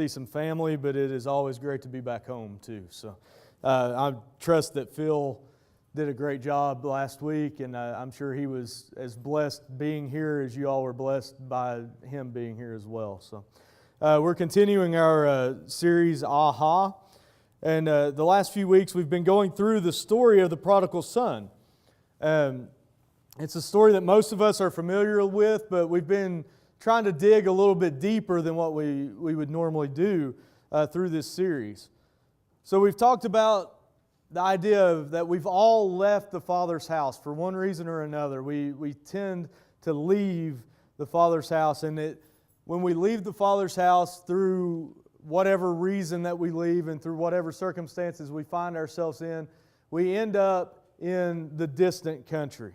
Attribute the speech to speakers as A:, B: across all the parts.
A: see some family, but it is always great to be back home too. So I trust that Phil did a great job last week, and I'm sure he was as blessed being here as you all were blessed by him being here as well. So we're continuing our series, Aha. And the last few weeks we've been going through the story of the prodigal son. It's a story that most of us are familiar with, but we've been trying to dig a little bit deeper than what we would normally do through this series. So we've talked about the idea that we've all left the Father's house for one reason or another. We tend to leave the Father's house, and when we leave the Father's house through whatever reason that we leave and through whatever circumstances we find ourselves in, we end up in the distant country.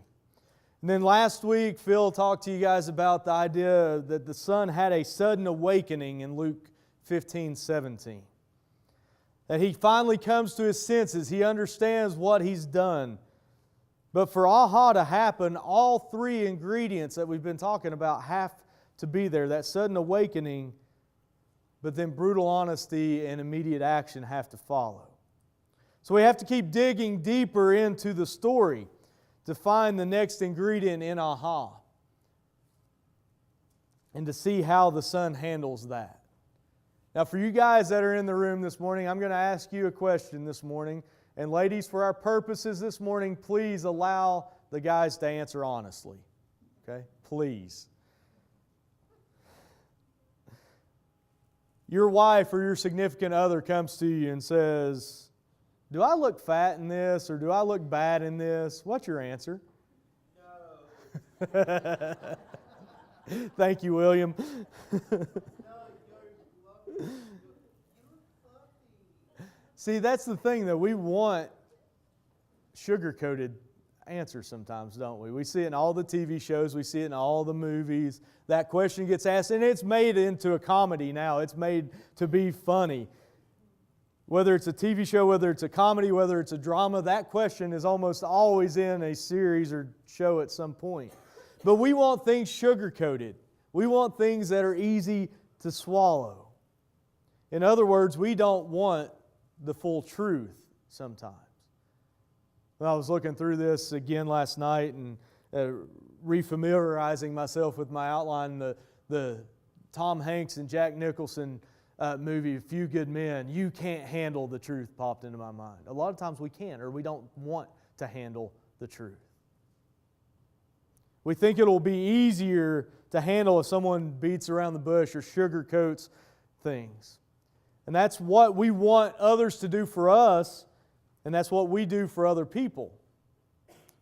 A: And then last week, Phil talked to you guys about the idea that the son had a sudden awakening in Luke 15:17. That he finally comes to his senses. He understands what he's done. But for aha to happen, all three ingredients that we've been talking about have to be there. That sudden awakening, but then brutal honesty and immediate action have to follow. So we have to keep digging deeper into the story to find the next ingredient in aha, and to see how the son handles that. Now, for you guys that are in the room this morning, I'm going to ask you a question this morning. And ladies, for our purposes this morning, please allow the guys to answer honestly. Okay? Please. Your wife or your significant other comes to you and says, "Do I look fat in this, or do I look bad in this?" What's your answer? No. Thank you, William. See, that's the thing, that we want sugar-coated answers sometimes, don't we? We see it in all the TV shows, we see it in all the movies. That question gets asked, and it's made into a comedy now. It's made to be funny. Whether it's a TV show, whether it's a comedy, whether it's a drama, that question is almost always in a series or show at some point. But we want things sugar-coated. We want things that are easy to swallow. In other words, we don't want the full truth sometimes. Well, I was looking through this again last night and refamiliarizing myself with my outline, the Tom Hanks and Jack Nicholson movie, A Few Good Men. You can't handle the truth popped into my mind. A lot of times we can't, or we don't want to handle the truth. We think it'll be easier to handle if someone beats around the bush or sugarcoats things. And that's what we want others to do for us, and that's what we do for other people.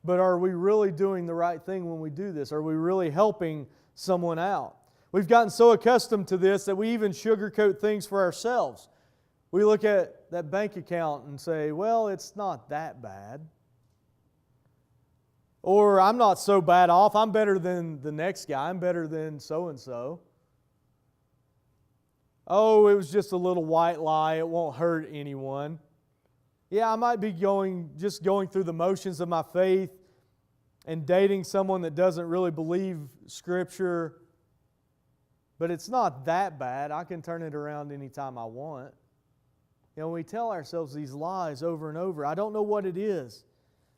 A: But are we really doing the right thing when we do this? Are we really helping someone out? We've gotten so accustomed to this that we even sugarcoat things for ourselves. We look at that bank account and say, well, it's not that bad. Or I'm not so bad off. I'm better than the next guy. I'm better than so-and-so. Oh, it was just a little white lie. It won't hurt anyone. Yeah, I might be going through the motions of my faith and dating someone that doesn't really believe Scripture. But it's not that bad. I can turn it around anytime I want. You know, we tell ourselves these lies over and over. I don't know what it is.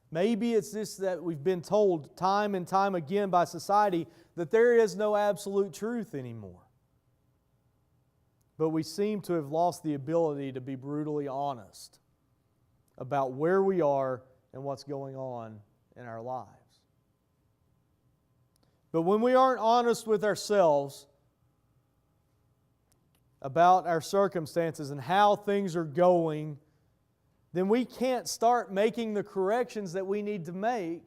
A: Maybe it's this that we've been told time and time again by society that there is no absolute truth anymore. But we seem to have lost the ability to be brutally honest about where we are and what's going on in our lives. But when we aren't honest with ourselves about our circumstances and how things are going, then we can't start making the corrections that we need to make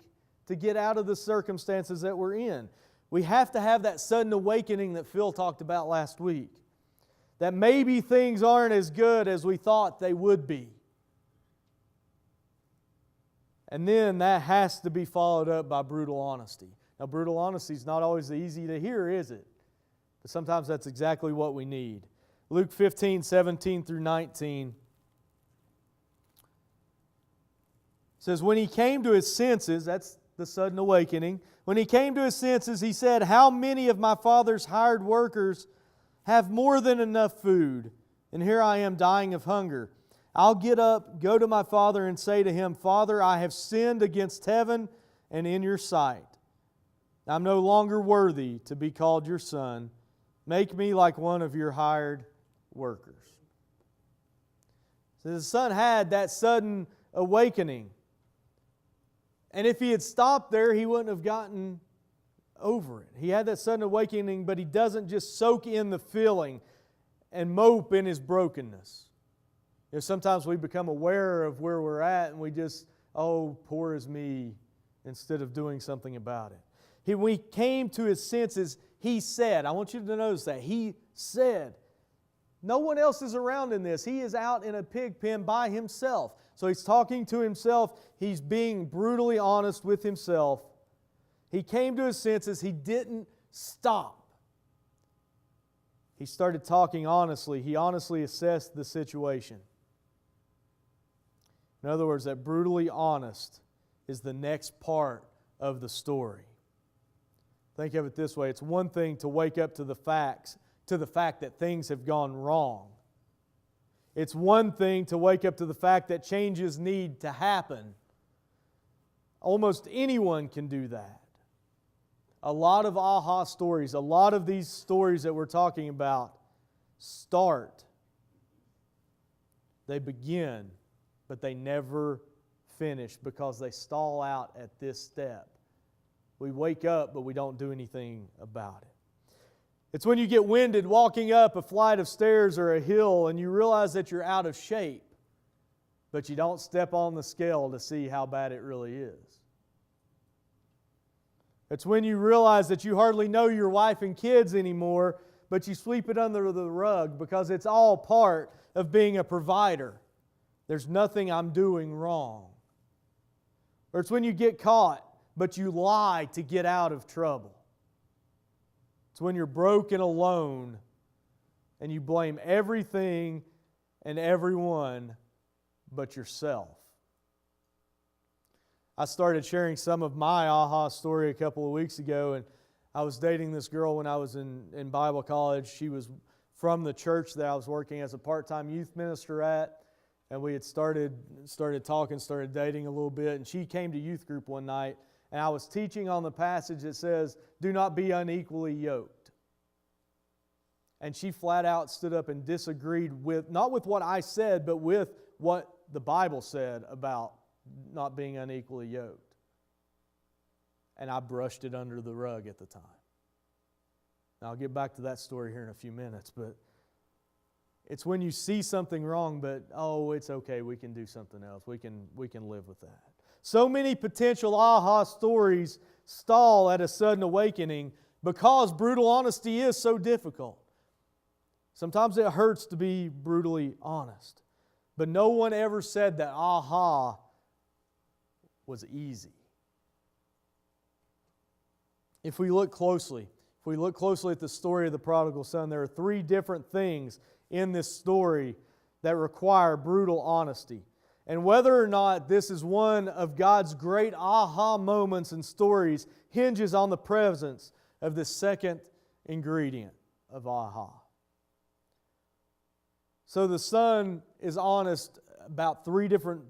A: to get out of the circumstances that we're in. We have to have that sudden awakening that Phil talked about last week. That maybe things aren't as good as we thought they would be. And then that has to be followed up by brutal honesty. Now, brutal honesty is not always easy to hear, is it? But sometimes that's exactly what we need. Luke 15:17 through 19 says, when he came to his senses, that's the sudden awakening. When he came to his senses, he said, "How many of my father's hired workers have more than enough food, and here I am dying of hunger. I'll get up, go to my father, and say to him, Father, I have sinned against heaven and in your sight. I'm no longer worthy to be called your son. Make me like one of your hired workers. So the son had that sudden awakening. And if he had stopped there, he wouldn't have gotten over it. He had that sudden awakening, but he doesn't just soak in the feeling and mope in his brokenness. You know, sometimes we become aware of where we're at and we just, oh, poor is me, instead of doing something about it. When he came to his senses, he said, I want you to notice that, he said, no one else is around in this. He is out in a pig pen by himself. So he's talking to himself. He's being brutally honest with himself. He came to his senses. He didn't stop. He started talking honestly. He honestly assessed the situation. In other words, that brutally honest is the next part of the story. Think of it this way. It's one thing to wake up to the fact that things have gone wrong. It's one thing to wake up to the fact that changes need to happen. Almost anyone can do that. A lot of aha stories, a lot of these stories that we're talking about start. They begin, but they never finish because they stall out at this step. We wake up, but we don't do anything about it. It's when you get winded walking up a flight of stairs or a hill and you realize that you're out of shape, but you don't step on the scale to see how bad it really is. It's when you realize that you hardly know your wife and kids anymore, but you sweep it under the rug because it's all part of being a provider. There's nothing I'm doing wrong. Or it's when you get caught, but you lie to get out of trouble. It's when you're broke and alone and you blame everything and everyone but yourself. I started sharing some of my aha story a couple of weeks ago, and I was dating this girl when I was in Bible college. She was from the church that I was working as a part-time youth minister at, and we had started talking, started dating a little bit, and she came to youth group one night, and I was teaching on the passage that says, do not be unequally yoked. And she flat out stood up and disagreed with, not with what I said, but with what the Bible said about not being unequally yoked. And I brushed it under the rug at the time. Now I'll get back to that story here in a few minutes, but it's when you see something wrong, but oh, it's okay, we can do something else. We can live with that. So many potential aha stories stall at a sudden awakening because brutal honesty is so difficult. Sometimes it hurts to be brutally honest. But no one ever said that aha was easy. If we look closely at the story of the prodigal son, there are three different things in this story that require brutal honesty. And whether or not this is one of God's great aha moments and stories hinges on the presence of the second ingredient of aha. So the son is honest about three different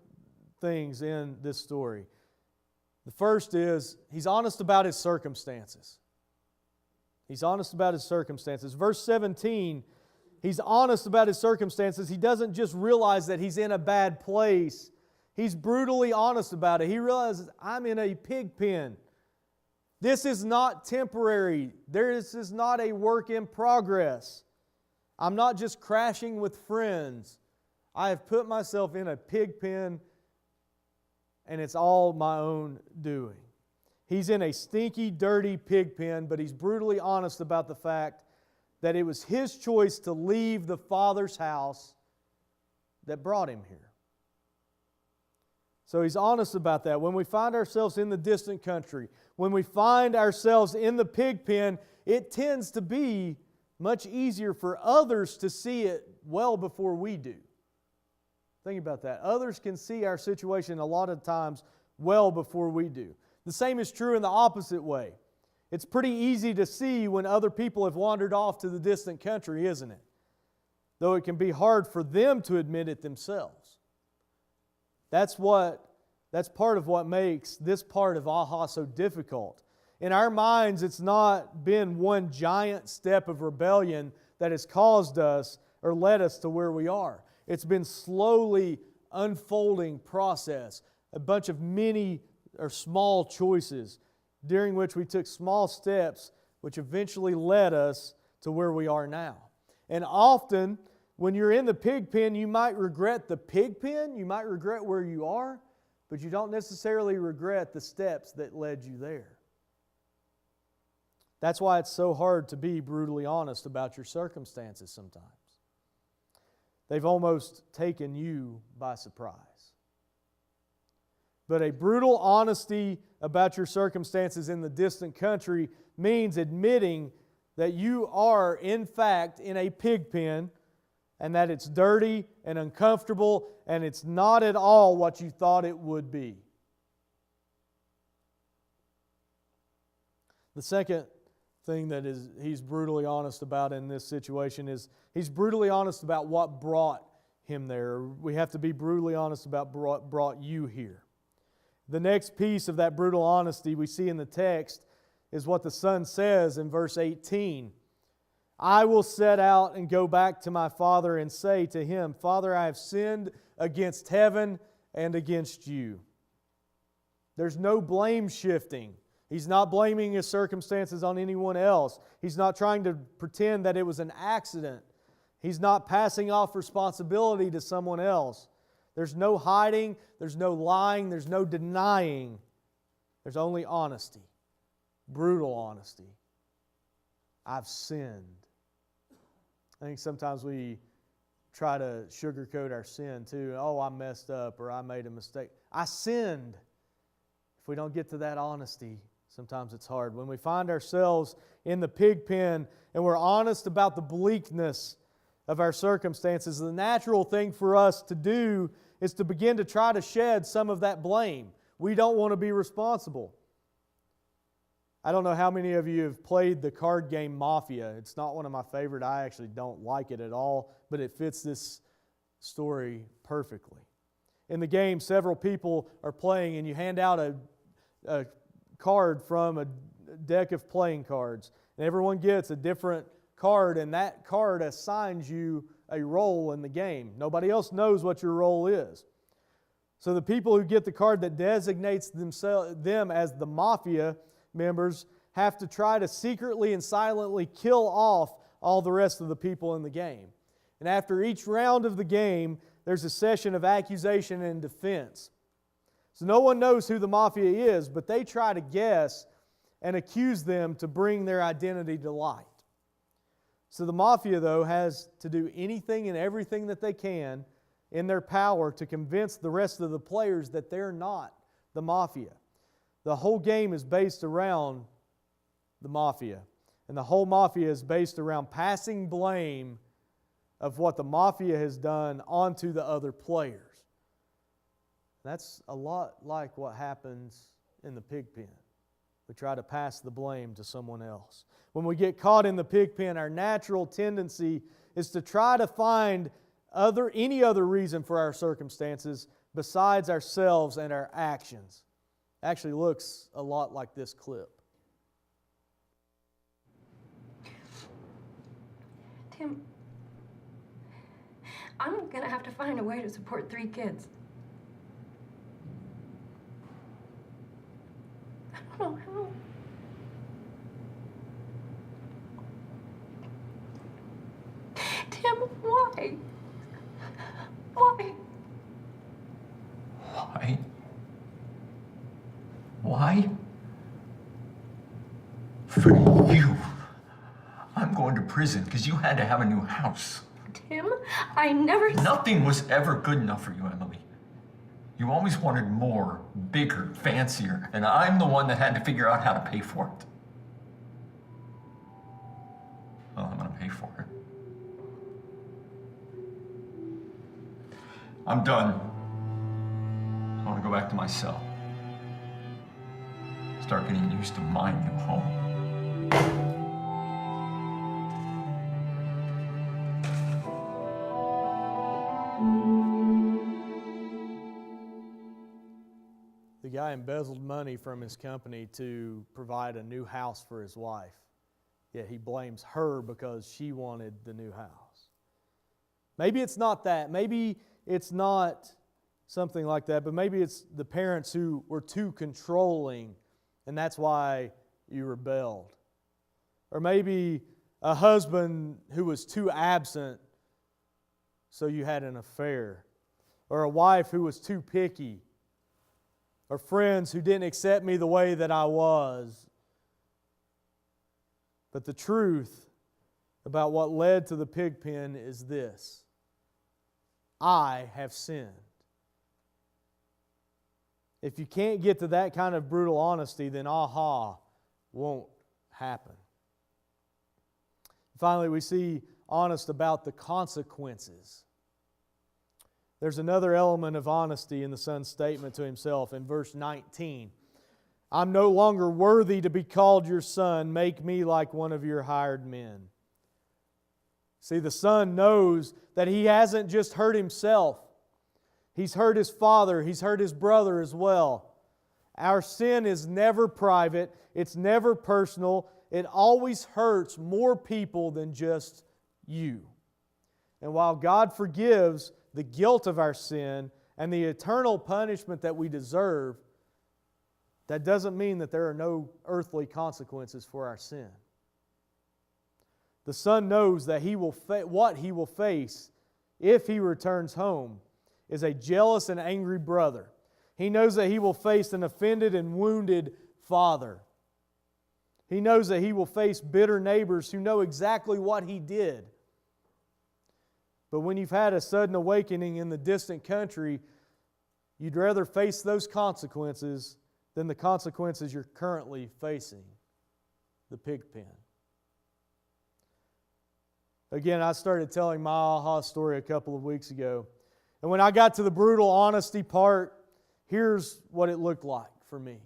A: things in this story. The first is he's honest about his circumstances. He's honest about his circumstances. Verse 17, he's honest about his circumstances. He doesn't just realize that he's in a bad place. He's brutally honest about it. He realizes, I'm in a pig pen. This is not temporary. This is not a work in progress. I'm not just crashing with friends. I have put myself in a pig pen, and it's all my own doing. He's in a stinky, dirty pig pen, but he's brutally honest about the fact that it was his choice to leave the Father's house that brought him here. So he's honest about that. When we find ourselves in the distant country, when we find ourselves in the pig pen, it tends to be much easier for others to see it well before we do. Think about that. Others can see our situation a lot of times well before we do. The same is true in the opposite way. It's pretty easy to see when other people have wandered off to the distant country, isn't it? though it can be hard for them to admit it themselves. That's part of what makes this part of AHA so difficult. In our minds, it's not been one giant step of rebellion that has caused us or led us to where we are. It's been slowly unfolding process, a bunch of mini or small choices during which we took small steps which eventually led us to where we are now. And often, when you're in the pig pen, you might regret the pig pen, you might regret where you are, but you don't necessarily regret the steps that led you there. That's why it's so hard to be brutally honest about your circumstances sometimes. They've almost taken you by surprise. But a brutal honesty about your circumstances in the distant country means admitting that you are, in fact, in a pig pen, and that it's dirty and uncomfortable, and it's not at all what you thought it would be. The second thing that he's brutally honest about in this situation is he's brutally honest about what brought him there. We have to be brutally honest about what brought you here. The next piece of that brutal honesty we see in the text is what the son says in verse 18. I will set out and go back to my father and say to him, Father, I have sinned against heaven and against you. There's no blame shifting. He's not blaming his circumstances on anyone else. He's not trying to pretend that it was an accident. He's not passing off responsibility to someone else. There's no hiding, there's no lying, there's no denying. There's only honesty, brutal honesty. I've sinned. I think sometimes we try to sugarcoat our sin too. Oh, I messed up or I made a mistake. I sinned. If we don't get to that honesty, sometimes it's hard. When we find ourselves in the pig pen and we're honest about the bleakness of our circumstances, the natural thing for us to do is to begin to try to shed some of that blame. We don't want to be responsible. I don't know how many of you have played the card game Mafia. It's not one of my favorite. I actually don't like it at all, but it fits this story perfectly. In the game, several people are playing and you hand out a card from a deck of playing cards. And everyone gets a different card, and that card assigns you a role in the game. Nobody else knows what your role is. So the people who get the card that designates them as the mafia members have to try to secretly and silently kill off all the rest of the people in the game. And after each round of the game, there's a session of accusation and defense. So no one knows who the mafia is, but they try to guess and accuse them to bring their identity to light. So the mafia, though, has to do anything and everything that they can in their power to convince the rest of the players that they're not the mafia. The whole game is based around the mafia. And the whole mafia is based around passing blame of what the mafia has done onto the other players. That's a lot like what happens in the pig pen. We try to pass the blame to someone else. When we get caught in the pig pen, our natural tendency is to try to find any other reason for our circumstances besides ourselves and our actions. Actually looks a lot like this clip.
B: Tim, I'm going to have to find a way to support 3 kids. I don't know how. Tim, why? Why?
C: Why? Why? For you. I'm going to prison because you had to have a new house.
B: Tim, I never...
C: Nothing was ever good enough for you, Emily. You always wanted more, bigger, fancier, and I'm the one that had to figure out how to pay for it. Well, I'm going to pay for it. I'm done. I want to go back to my cell. Start getting used to my new home.
A: guy embezzled money from his company to provide a new house for his wife. Yet he blames her because she wanted the new house. Maybe it's not that. Maybe it's not something like that, but maybe it's the parents who were too controlling, and that's why you rebelled. Or maybe a husband who was too absent, so you had an affair. Or a wife who was too picky. Or friends who didn't accept me the way that I was. But the truth about what led to the pig pen is this: I have sinned. If you can't get to that kind of brutal honesty, then aha won't happen. Finally, we see honest about the consequences. There's another element of honesty in the son's statement to himself in verse 19. I'm no longer worthy to be called your son. Make me like one of your hired men. See, the son knows that he hasn't just hurt himself. He's hurt his father. He's hurt his brother as well. Our sin is never private. It's never personal. It always hurts more people than just you. And while God forgives the guilt of our sin and the eternal punishment that we deserve, that doesn't mean that there are no earthly consequences for our sin. The son knows that what he will face if he returns home is a jealous and angry brother. He knows that he will face an offended and wounded father. He knows that he will face bitter neighbors who know exactly what he did. But when you've had a sudden awakening in the distant country, you'd rather face those consequences than the consequences you're currently facing, the pig pen. Again, I started telling my aha story a couple of weeks ago. And when I got to the brutal honesty part, here's what it looked like for me.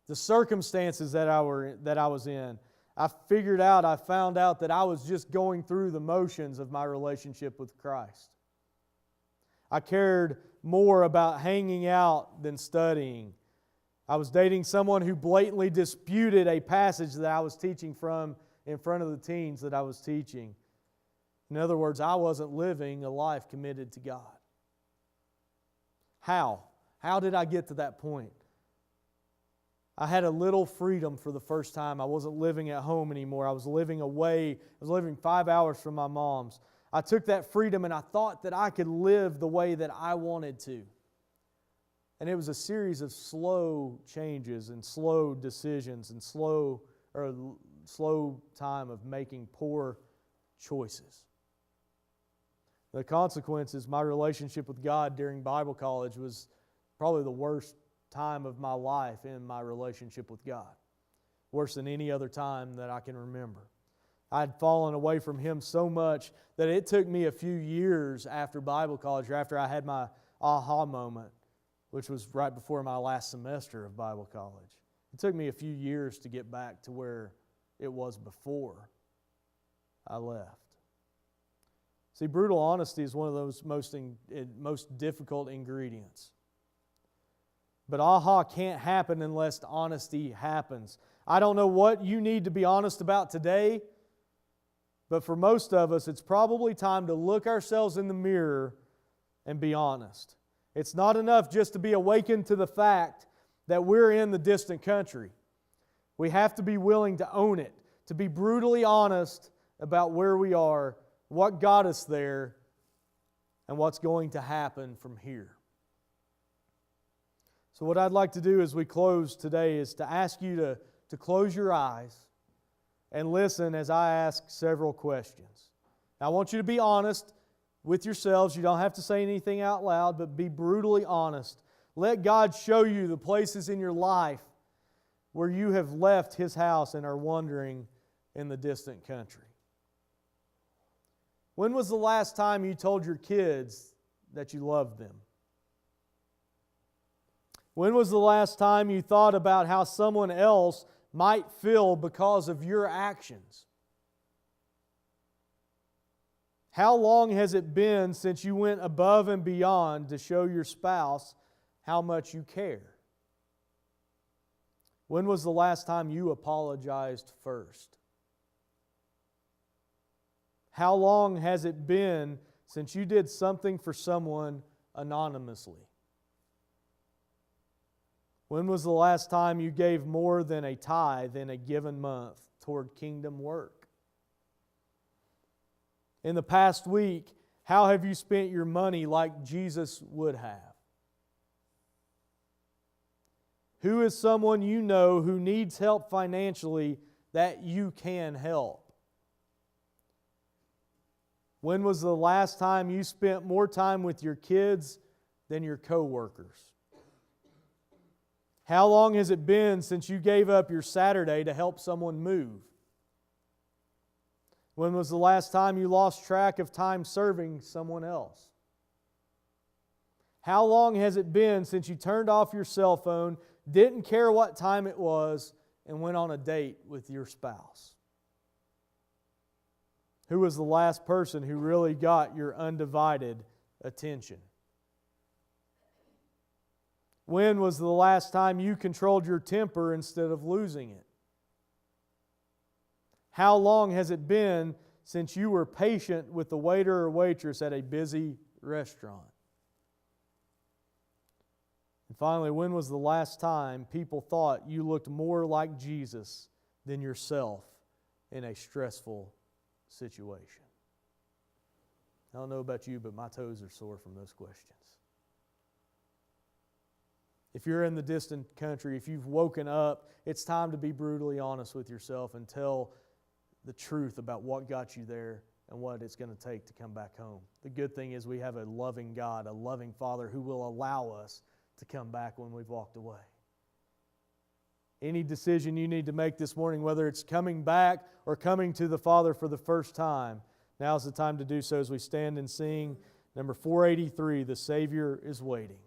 A: The circumstances that I was in, I found out that I was just going through the motions of my relationship with Christ. I cared more about hanging out than studying. I was dating someone who blatantly disputed a passage that I was teaching from in front of the teens that I was teaching. In other words, I wasn't living a life committed to God. How? How did I get to that point? I had a little freedom for the first time. I wasn't living at home anymore. I was living away. I was living 5 hours from my mom's. I took that freedom and I thought that I could live the way that I wanted to. And it was a series of slow changes and slow decisions and slow time of making poor choices. The consequences, my relationship with God during Bible college was probably the worst time of my life in my relationship with God. Worse than any other time that I can remember. I had fallen away from Him so much that it took me a few years after Bible college, or after I had my aha moment, which was right before my last semester of Bible college. It took me a few years to get back to where it was before I left. See, brutal honesty is one of those most difficult ingredients. But aha can't happen unless honesty happens. I don't know what you need to be honest about today, but for most of us, it's probably time to look ourselves in the mirror and be honest. It's not enough just to be awakened to the fact that we're in the distant country. We have to be willing to own it, to be brutally honest about where we are, what got us there, and what's going to happen from here. So what I'd like to do as we close today is to ask you to close your eyes and listen as I ask several questions. Now, I want you to be honest with yourselves. You don't have to say anything out loud, but be brutally honest. Let God show you the places in your life where you have left His house and are wandering in the distant country. When was the last time you told your kids that you loved them? When was the last time you thought about how someone else might feel because of your actions? How long has it been since you went above and beyond to show your spouse how much you care? When was the last time you apologized first? How long has it been since you did something for someone anonymously? When was the last time you gave more than a tithe in a given month toward kingdom work? In the past week, how have you spent your money like Jesus would have? Who is someone you know who needs help financially that you can help? When was the last time you spent more time with your kids than your coworkers? How long has it been since you gave up your Saturday to help someone move? When was the last time you lost track of time serving someone else? How long has it been since you turned off your cell phone, didn't care what time it was, and went on a date with your spouse? Who was the last person who really got your undivided attention? When was the last time you controlled your temper instead of losing it? How long has it been since you were patient with the waiter or waitress at a busy restaurant? And finally, when was the last time people thought you looked more like Jesus than yourself in a stressful situation? I don't know about you, but my toes are sore from those questions. If you're in the distant country, if you've woken up, it's time to be brutally honest with yourself and tell the truth about what got you there and what it's going to take to come back home. The good thing is we have a loving God, a loving Father who will allow us to come back when we've walked away. Any decision you need to make this morning, whether it's coming back or coming to the Father for the first time, now's the time to do so as we stand and sing number 483, The Savior is Waiting.